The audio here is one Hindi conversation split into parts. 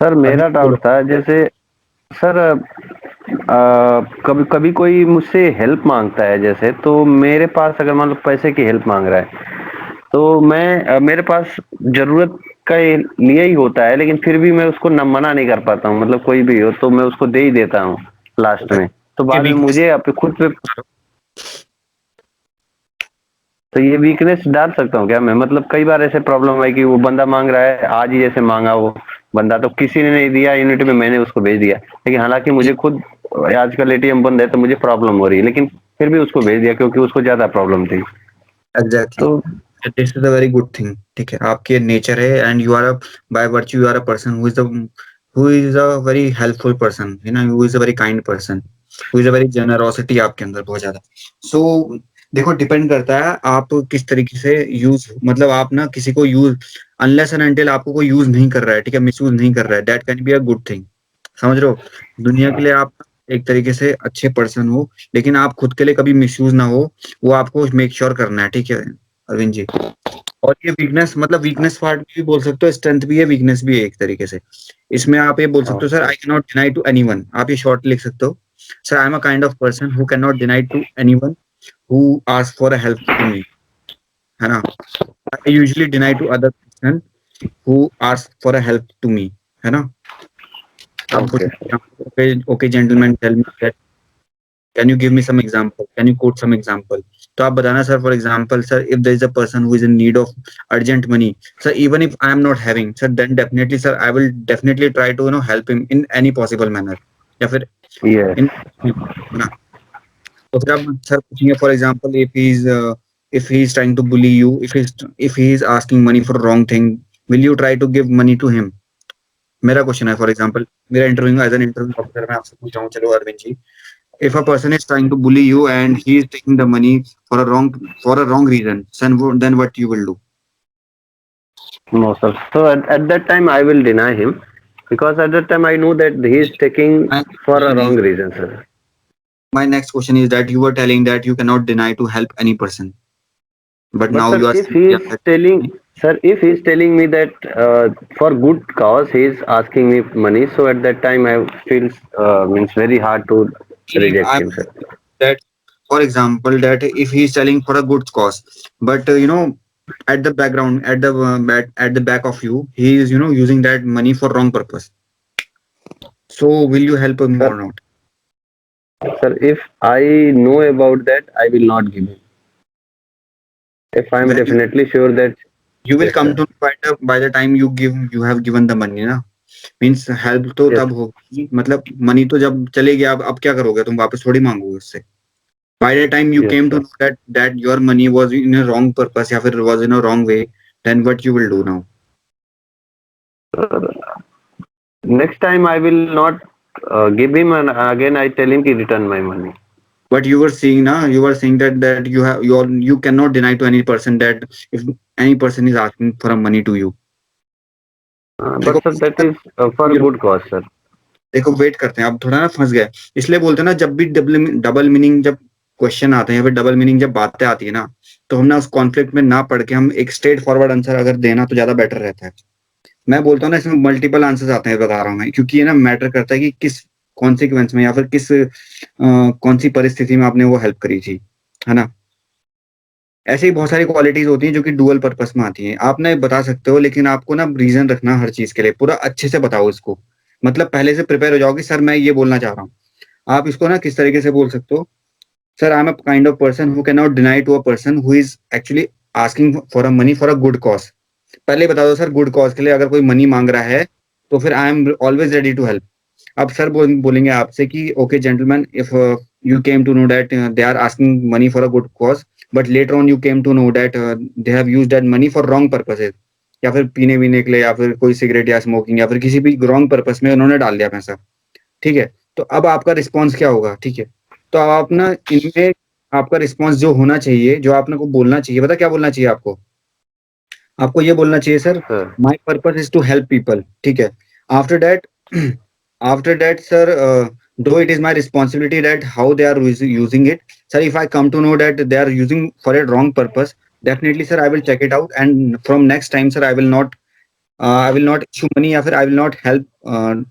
सर अभी मेरा बोलो। डाउट था, जैसे सर कभी कभी कोई मुझसे हेल्प मांगता है, जैसे तो मेरे पास अगर मान लो पैसे की हेल्प मांग रहा है, तो मैं मेरे पास जरूरत का लिए ही होता है, लेकिन फिर भी मैं उसको न मना नहीं कर पाता हूँ, मतलब कोई भी हो तो मैं उसको दे ही देता हूँ लास्ट में। तो ये बाद में वीकनेस। मुझे खुद पे, तो ये वीकनेस डाल सकता हूँ क्या मैं? मतलब कई बार ऐसे प्रॉब्लम है कि वो बंदा मांग रहा है, आज ही जैसे मांगा वो बंदा, तो किसी ने नहीं दिया यूनिटी में, मैंने उसको भेज दिया, लेकिन हालांकि मुझे खुद आजकल एटीएम बंद है तो मुझे प्रॉब्लम हो रही है, लेकिन फिर भी उसको भेज दिया क्योंकि उसको ज्यादा प्रॉब्लम थी। एग्जैक्टली। तो this is a very good thing, ठीक है, आपके नेचर है, and you are a, by virtue you are a person who is a very helpful person, है ना, who is a very kind person, who is a very generosity आपके अंदर बहुत ज्यादा। सो देखो, डिपेंड करता है आप किस तरीके से यूज, मतलब आप ना किसी को यूज, अनलेस एंड अनटिल आपको कोई यूज नहीं कर रहा है, ठीक है, मिस यूज नहीं कर रहा है, that can be a good thing. समझ रहे हो? दुनिया के लिए आप एक तरीके से अच्छे पर्सन हो, लेकिन आप खुद के लिए कभी मिसयूज ना हो, वो आपको मेक श्योर करना है, ठीक है अरविंद जी। और ये वीकनेस, मतलब वीकनेस पार्ट भी बोल सकते हो, स्ट्रेंथ भी है, वीकनेस भी है एक तरीके से। इसमें आप ये बोल सकते हो, sir I can not deny to anyone, आप ये शॉर्ट लिख सकते हो, sir I am a kind of person who can not deny to anyone who ask for a help to me, है ना। I usually deny to other person who ask for a help to me, है ना। आप ओके। बोल, okay okay gentleman tell me, can you give me some example, can you coat some example. तो आप बताना sir, for example sir, if there is a person who is in need of urgent money, sir even if I am not having, sir then definitely sir I will definitely try to help him in any possible manner, या फिर यस। इन, है ना। तो फिर आप सर पूछेंगे, for example if he is trying to bully you, if he is asking money for wrong thing, will you try to give money to him. मेरा क्वेश्चन है, फॉर एग्जांपल मेरा interview as an interview officer, मैं आपसे पूछ रहा हूँ, चलो Arvind ji, if a person is trying to bully you and he is taking the money for a wrong reason, then what you will do? No, sir. So at that time I will deny him, because at that time I know that he is taking My for a question wrong is, reason, sir. my next question is that you were telling that you cannot deny to help any person, but But now sir, you are if saying, he yeah, is telling, sir, if he is telling me that for good cause he is asking me money, so at that time I feel means very hard to reject I'm him, sir. that, for example, that if he is selling for a good cause, but at the background, at the back of you, he is using that money for wrong purpose. So will you help him Sir, or not? sir, if I know about that, I will not give him. If I am When definitely sure that, you will yes, come sir. to know by the time you have given the money ना, मीन्स हेल्प तो Yes, तब होगी, मतलब मनी तो जब चले गया, अब क्या करोगे तुम, वापस थोड़ी मांगोगे उससे। By the time you yes, came to sir. Know that your money was in a wrong purpose, या फिर was in a wrong way, then what you will do now? Next time I will not give him, and again I tell him to return my money. But you were saying ना, you were saying that you cannot deny to any person that if any person is asking for a money to you। देखो, But sir, that is for good cause, sir. देखो वेट करते हैं, अब थोड़ा ना फंस गए, इसलिए बोलते हैं ना, जब भी डबल डबल मीनिंग जब क्वेश्चन आते हैं या फिर डबल मीनिंग जब बातें आती है ना, तो हम ना उस कॉन्फ्लिक्ट में ना पढ़ के हम एक स्ट्रेट फॉरवर्ड आंसर अगर देना तो ज्यादा बेटर रहता है। मैं बोलता हूँ ना, इसमें मल्टीपल आंसर्स आते हैं, बता रहा हूँ मैं, क्योंकि ये ना मैटर करता है कि किस कॉन्सिक्वेंस में या फिर किस कौन सी परिस्थिति में आपने वो हेल्प करी थी, है ना। ऐसे ही बहुत सारी क्वालिटीज होती हैं जो कि डुअल पर्पस में आती हैं, आप ना ये बता सकते हो, लेकिन आपको ना रीजन रखना हर चीज के लिए, पूरा अच्छे से बताओ इसको, मतलब पहले से प्रिपेयर हो जाओ कि सर मैं ये बोलना चाह रहा हूँ। आप इसको ना किस तरीके से बोल सकते हो, sir I am a kind of person who can not deny to a person who is actually asking for a money for a good cause. पहले ही बता दो सर, गुड कॉज के लिए अगर कोई मनी मांग रहा है तो फिर I am always ready to help. अब सर बोलेंगे आपसे कि okay gentleman, if you came to know that they are asking money for a good cause, but later on you came to know that they have used that money for wrong purposes, या फिर पीने वीने के लिए, या फिर कोई सिगरेट या स्मोकिंग, या फिर किसी भी रॉन्ग पर्पस में उन्होंने डाल दिया पैसा, ठीक है। तो अब आपका रिस्पॉन्स क्या होगा, ठीक है। तो आप ना इनमें आपका रिस्पॉन्स जो होना चाहिए, जो आपने को बोलना चाहिए, पता क्या बोलना चाहिए आपको? आपको ये बोलना चाहिए, sir Sir, my purpose is to help people, ठीक है। After that after that sir, though it is my responsibility that how they are using it, sir if I come to know that they are using for a wrong purpose, definitely sir I will check it out, and from next time sir I will not I will not issue money या फिर I will not help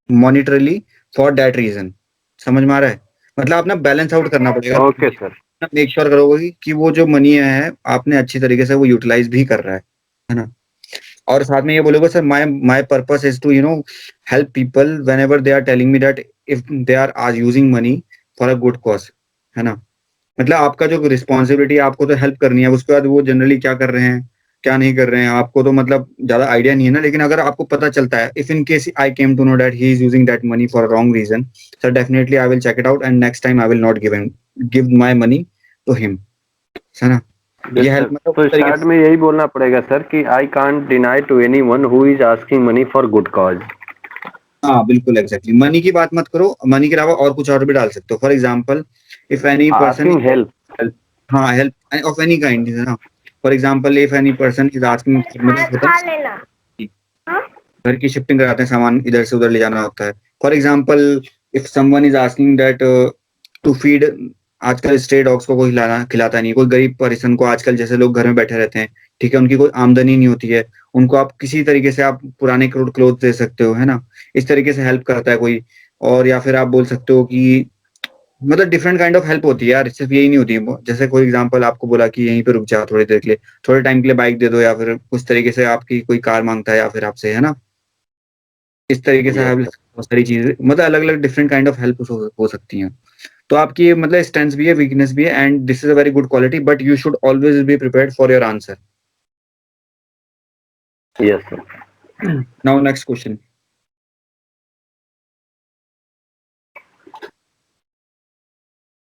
monetarily for that reason. समझ में आ रहा है? मतलब आप ना बैलेंस आउट करना पड़ेगा। Okay sir. मेक श्योर करोगे कि वो जो मनी है आपने अच्छी तरीके से वो यूटिलाइज भी कर रहा है ना। और साथ में ये बोलोगे sir my my purpose is to help people whenever they are telling me that if they are using money for a good cause, है ना। मतलब आपका जो रिस्पॉन्सिबिलिटी है आपको तो हेल्प करनी है, उसके बाद वो जनरली क्या कर रहे हैं क्या नहीं कर रहे हैं आपको तो मतलब ज्यादा आइडिया नहीं है ना। लेकिन अगर आपको पता चलता है, if in case I came to know that he is using that money for wrong reason, sir definitely I will check it out and next time I will not give my money to him, है ना। यस ये सर। हेल्प मतलब तो उस तरीके स्टार्ट से। में यही बोलना पड़ेगा सर कि I can't deny to anyone who is asking money for good cause. हाँ बिल्कुल एग्जैक्टली, मनी की बात मत करो, मनी के अलावा और कुछ और भी डाल सकते हो। For example if any person, asking help. Help. हाँ हेल्प ऑफ एनी काइंड, है ना। For example if any person is asking, मतलब होता खा है लेना। कि घर की शिफ्टिंग कराते हैं, सामान इधर से उधर ले जाना होता है। For example if someone is asking that to feed, आजकल स्ट्रे डॉग्स को कोई खिलाता नहीं, कोई गरीब पर्सन को, आजकल जैसे लोग घर में बैठे रहते हैं, ठीक है, उनकी कोई आमदनी नहीं होती है, उनको आप किसी तरीके से आप पुराने क्लोथ दे सकते हो, है ना। इस तरीके से हेल्प करता है कोई। और या फिर आप बोल सकते हो कि मतलब डिफरेंट काइंड ऑफ हेल्प होती है यार, सिर्फ यही नहीं होती है। जैसे कोई एग्जांपल आपको बोला कि यहीं पे रुक जा थोड़ी देर के लिए, थोड़े टाइम के लिए बाइक दे दो, या फिर उस तरीके से आपकी कोई कार मांगता है या फिर आपसे, है ना। इस तरीके से यस हेल्प, सर। बहुत सारी चीजें मतलब अलग अलग डिफरेंट काइंड ऑफ हेल्प हो सकती हैं। तो आपकी ये मतलब स्ट्रेंथ भी है, वीकनेस भी है, and this is a very good quality, but you should always be prepared for your answer. Yes sir. Now next question.